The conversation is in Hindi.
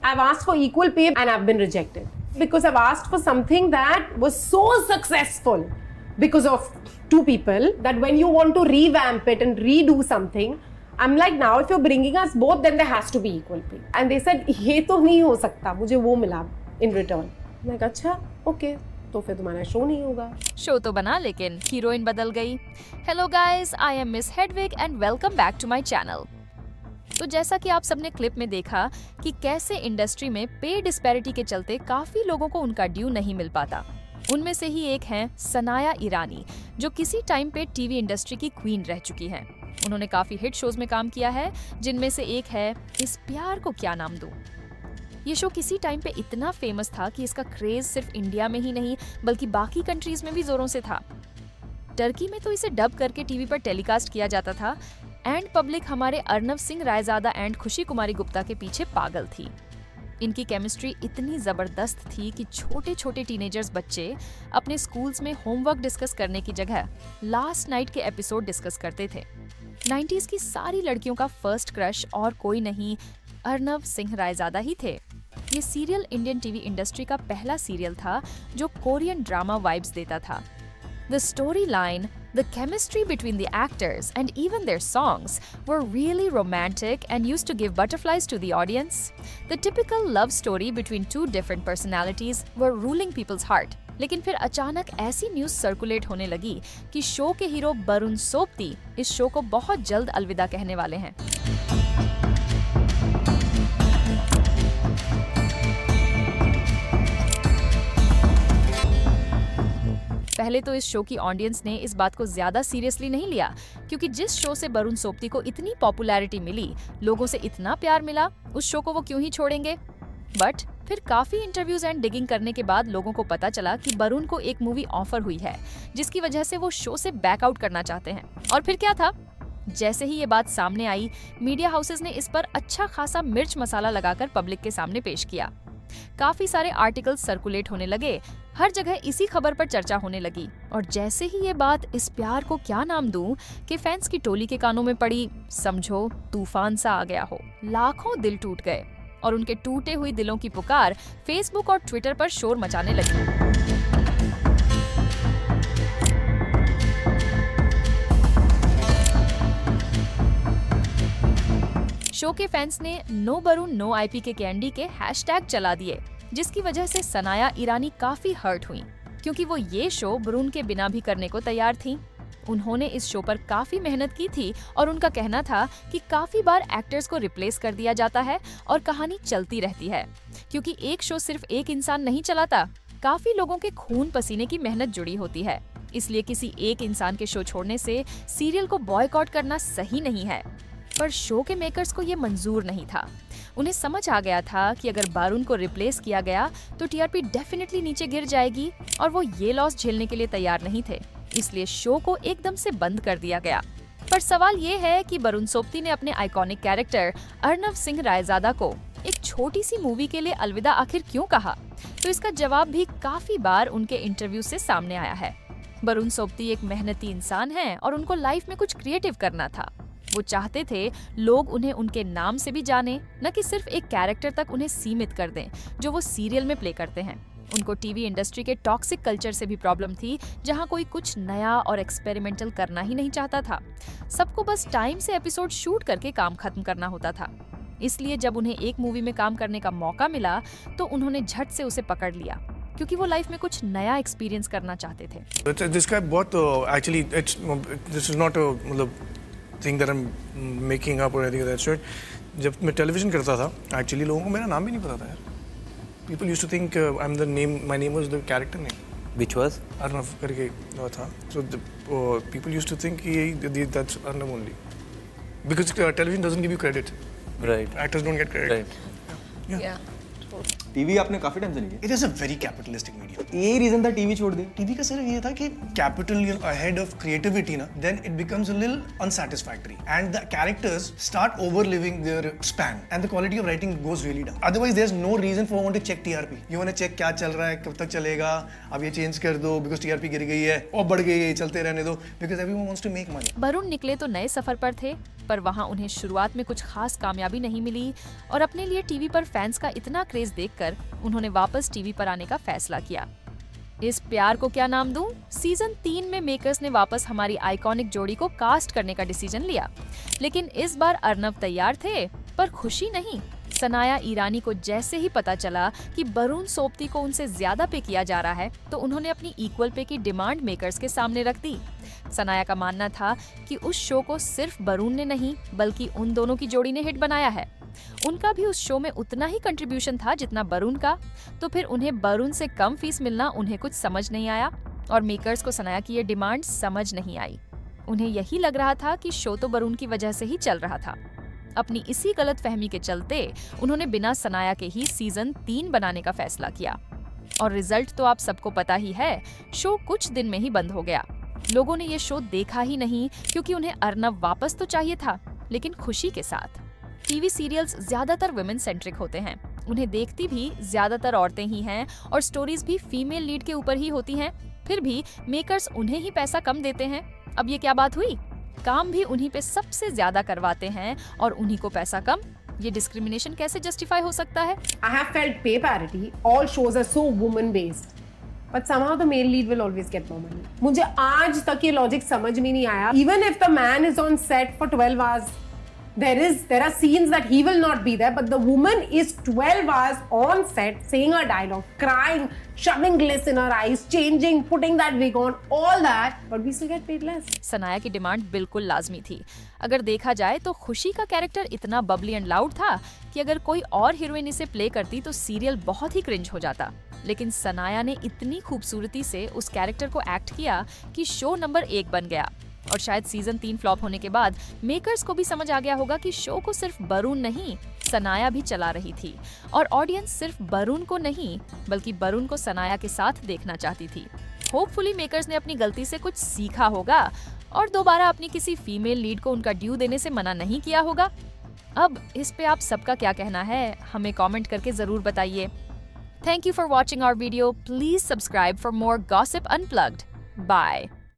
I've asked for equal pay and I've been rejected because I've asked for something that was so successful because of two people that when you want to revamp it and redo something, I'm like, now if you're bringing us both, then there has to be equal pay. And they said, ये तो नहीं हो सकता, मुझे वो मिला in return. मैं कहा अच्छा, okay. तो फिर तुम्हारा शो नहीं होगा। शो तो बना लेकिन हीरोइन बदल गई। Hello guys, I am Miss Hedwig and welcome back to my channel. तो जैसा कि आप सबने क्लिप में देखा कि कैसे इंडस्ट्री में पे डिस्पैरिटी के चलते काफी लोगों को उनका ड्यू नहीं मिल पाता। उनमें से ही एक हैं सनाया ईरानी, जो किसी टाइम पे टीवी इंडस्ट्री की क्वीन रह चुकी हैं। उन्होंने काफी हिट शोज में काम किया है, जिनमें से एक है इस प्यार को क्या नाम दूं। ये शो किसी टाइम पे इतना फेमस था कि इसका क्रेज सिर्फ इंडिया में ही नहीं बल्कि बाकी कंट्रीज में भी जोरों से था। टर्की में तो इसे डब करके टीवी पर टेलीकास्ट किया जाता था एंड पब्लिक हमारे अर्नव सिंह रायजादा एंड खुशी कुमारी गुप्ता के पीछे पागल थी। इनकी केमिस्ट्री इतनी जबरदस्त थी कि छोटे छोटे टीनेजर्स बच्चे अपने स्कूल्स में होमवर्क डिस्कस करने की जगह लास्ट नाइट के एपिसोड डिस्कस करते थे। 90s की सारी लड़कियों का फर्स्ट क्रश और कोई नहीं, अर्नव सिंह रायजादा ही थे। ये सीरियल इंडियन टीवी इंडस्ट्री का पहला सीरियल था जो कोरियन ड्रामा वाइब्स देता था। The storyline, the chemistry between the actors and even their songs were really romantic and used to give butterflies to the audience. The typical love story between two different personalities were ruling people's heart. लेकिन फिर अचानक ऐसी न्यूज़ सर्कुलेट होने लगी कि शो के हीरो वरुण सोबती इस शो को बहुत जल्द अलविदा कहने वाले हैं। पहले तो इस शो की ऑडियंस ने इस बात को ज्यादा सीरियसली नहीं लिया, क्योंकि जिस शो से वरुण सोबती को इतनी पॉपुलैरिटी मिली, लोगों से इतना प्यार मिला, उस शो को वो क्यों ही छोड़ेंगे। बट फिर काफी इंटरव्यूज एंड डिगिंग करने के बाद लोगों को पता चला कि वरुण को एक मूवी ऑफर हुई है, जिसकी वजह से वो शो से बैकआउट करना चाहते हैं। और फिर क्या था, जैसे ही ये बात सामने आई, मीडिया हाउसेस ने इस पर अच्छा खासा मिर्च मसाला लगाकर पब्लिक के सामने पेश किया। काफी सारे आर्टिकल्स सर्कुलेट होने लगे, हर जगह इसी खबर पर चर्चा होने लगी। और जैसे ही ये बात इस प्यार को क्या नाम दूं कि फैंस की टोली के कानों में पड़ी, समझो तूफान सा आ गया हो। लाखों दिल टूट गए और उनके टूटे हुए दिलों की पुकार फेसबुक और ट्विटर पर शोर मचाने लगी। शो के फैंस ने नो वरुण नो आईपी के कैंडी के हैशटैग चला दिए, जिसकी वजह से सनाया ईरानी काफी हर्ट हुई, क्योंकि वो ये शो वरुण के बिना भी करने को तैयार थीं। उन्होंने इस शो पर काफी मेहनत की थी और उनका कहना था कि काफी बार एक्टर्स को रिप्लेस कर दिया जाता है और कहानी चलती रहती है, क्योंकि एक शो सिर्फ एक इंसान नहीं चलाता, काफी लोगों के खून पसीने की मेहनत जुड़ी होती है। इसलिए किसी एक इंसान के शो छोड़ने से सीरियल को बॉयकॉट करना सही नहीं है। पर शो के मेकर्स को ये मंजूर नहीं था। उन्हें समझ आ गया था कि अगर वरुण को रिप्लेस किया गया तो टीआरपी डेफिनेटली नीचे गिर जाएगी और वो ये लॉस झेलने के लिए तैयार नहीं थे। इसलिए शो को एकदम से बंद कर दिया गया। पर सवाल ये है कि वरुण सोबती ने अपने आइकॉनिक कैरेक्टर अर्नव सिंह रायजादा को एक छोटी सी मूवी के लिए अलविदा आखिर क्यों कहा? तो इसका जवाब भी काफी बार उनके इंटरव्यू से सामने आया है। वरुण सोबती एक मेहनती इंसान है और उनको लाइफ में कुछ क्रिएटिव करना था। वो चाहते थे लोग उन्हें उनके नाम से भी जाने, न कि सिर्फ एक कैरेक्टर तक उन्हें सीमित कर दें जो वो सीरियल में प्ले करते हैं। उनको टीवी इंडस्ट्री के टॉक्सिक कल्चर से भी प्रॉब्लम थी, जहां कोई कुछ नया और एक्सपेरिमेंटल करना ही नहीं चाहता था। सबको बस टाइम से एपिसोड शूट करके काम खत्म करना होता था। इसलिए जब उन्हें एक मूवी में काम करने का मौका मिला तो उन्होंने झट से उसे पकड़ लिया, क्योंकि वो लाइफ में कुछ नया एक्सपीरियंस करना चाहते थे। जिसका बहुत एक्चुअली दिस इज नॉट मतलब thing that I am making up और एनीथिंग दैट सॉर्ट। जब मैं टेलीविजन करता था, एक्चुअली लोगों को मेरा नाम भी नहीं पता था यार। People used to think I'm the name. My name was the character name. Which was? Arnav करके था. So people used to think that's Arnav only. Because television doesn't give you credit. Right. Actors don't get credit. Right. Yeah. TV आपने काफी टाइम से नहीं किया। It is a very capitalistic medium. यही रीजन था टीवी छोड़ दे। टीवी का सिर्फ ये था कि capital ahead of creativity ना, then it becomes a little unsatisfactory and the characters start overliving their span and the quality of writing goes really down. Otherwise there's no reason for one to check TRP. You want to check क्या चल रहा है, कब तक चलेगा, अब ये change कर दो because TRP गिर गई है और बढ़ गई है, चलते रहने दो because everyone wants to make money. Varun निकले तो नए सफर पर थे, पर वहां उन्हें शुरुआत में कुछ खास कामयाबी नहीं मिली और अपने लिए टीवी पर फैंस का इतना क्रेज देखकर उन्होंने वापस टीवी पर आने का फैसला किया। इस प्यार को क्या नाम दूं? सीजन 3 में मेकर्स ने वापस हमारी आइकॉनिक जोड़ी को कास्ट करने का डिसीजन लिया, लेकिन इस बार अर्नव तैयार थे पर खुशी नहीं। सनाया ईरानी को जैसे ही पता चला कि वरुण सोबती को उनसे ज्यादा पे किया जा रहा है तो उन्होंने अपनी इक्वल पे की डिमांड मेकर्स के सामने रख दी। सनाया का मानना था कि उस शो को सिर्फ वरुण ने नहीं बल्कि उन दोनों की जोड़ी ने हिट बनाया है। उनका भी उस शो में उतना ही कंट्रीब्यूशन था जितना वरुण का, तो फिर उन्हें वरुण से कम फीस मिलना उन्हें कुछ समझ नहीं आया और मेकर्स को सनाया की ये डिमांड समझ नहीं आई। उन्हें यही लग रहा था कि शो तो वरुण की वजह से ही चल रहा था। अपनी इसी गलतफहमी के चलते उन्होंने बिना सनाया के ही सीजन 3 बनाने का फैसला किया और रिजल्ट तो आप सबको पता ही है, शो कुछ दिन में ही बंद हो गया। लोगों ने ये शो देखा ही नहीं क्योंकि उन्हें अर्नव वापस तो चाहिए था, लेकिन खुशी के साथ। टीवी सीरियल्स ज्यादातर वुमेन सेंट्रिक होते हैं, उन्हें देखती भी ज्यादातर औरतें ही हैं और स्टोरीज भी फीमेल लीड के ऊपर ही होती हैं। फिर भी मेकर्स उन्हें ही पैसा कम देते हैं। अब ये क्या बात हुई? काम भी उन्हीं पे सबसे ज्यादा करवाते हैं और उन्हीं को पैसा कम। ये डिस्क्रिमिनेशन कैसे जस्टिफाई हो सकता है? I have felt pay parity. All shows are so woman based. But somehow the male lead will always get more money. मुझे आज तक ये लॉजिक समझ में नहीं आया. Even if the man is on set for 12 hours, there are scenes that he will not be there, but the woman is 12 hours on set saying her dialogue, crying, shoving gliss in her eyes, changing, putting that wig on, all that, but we still get paid less. Sanaya की डिमांड बिल्कुल लाजमी थी। अगर देखा जाए तो खुशी का कैरेक्टर इतना बबली एंड लाउड था कि अगर कोई और हीरोइन इसे प्ले करती तो सीरियल बहुत ही क्रिंज हो जाता, लेकिन सनाया ने इतनी खूबसूरती से उस कैरेक्टर को एक्ट किया कि शो नंबर 1 बन गया। और शायद सीजन 3 फ्लॉप होने के बाद मेकर्स को भी समझ आ गया होगा कि शो को सिर्फ वरुण नहीं, सनाया भी चला रही थी और ऑडियंस सिर्फ वरुण को नहीं बल्कि वरुण को सनाया के साथ देखना चाहती थी। होपफुली मेकर्स ने अपनी गलती से कुछ सीखा होगा और दोबारा अपनी किसी फीमेल लीड को उनका ड्यू देने से मना नहीं किया होगा। अब इस पे आप सबका क्या कहना है, हमें कमेंट करके जरूर बताइए। Thank you for watching our video. Please subscribe for more Gossip Unplugged. Bye.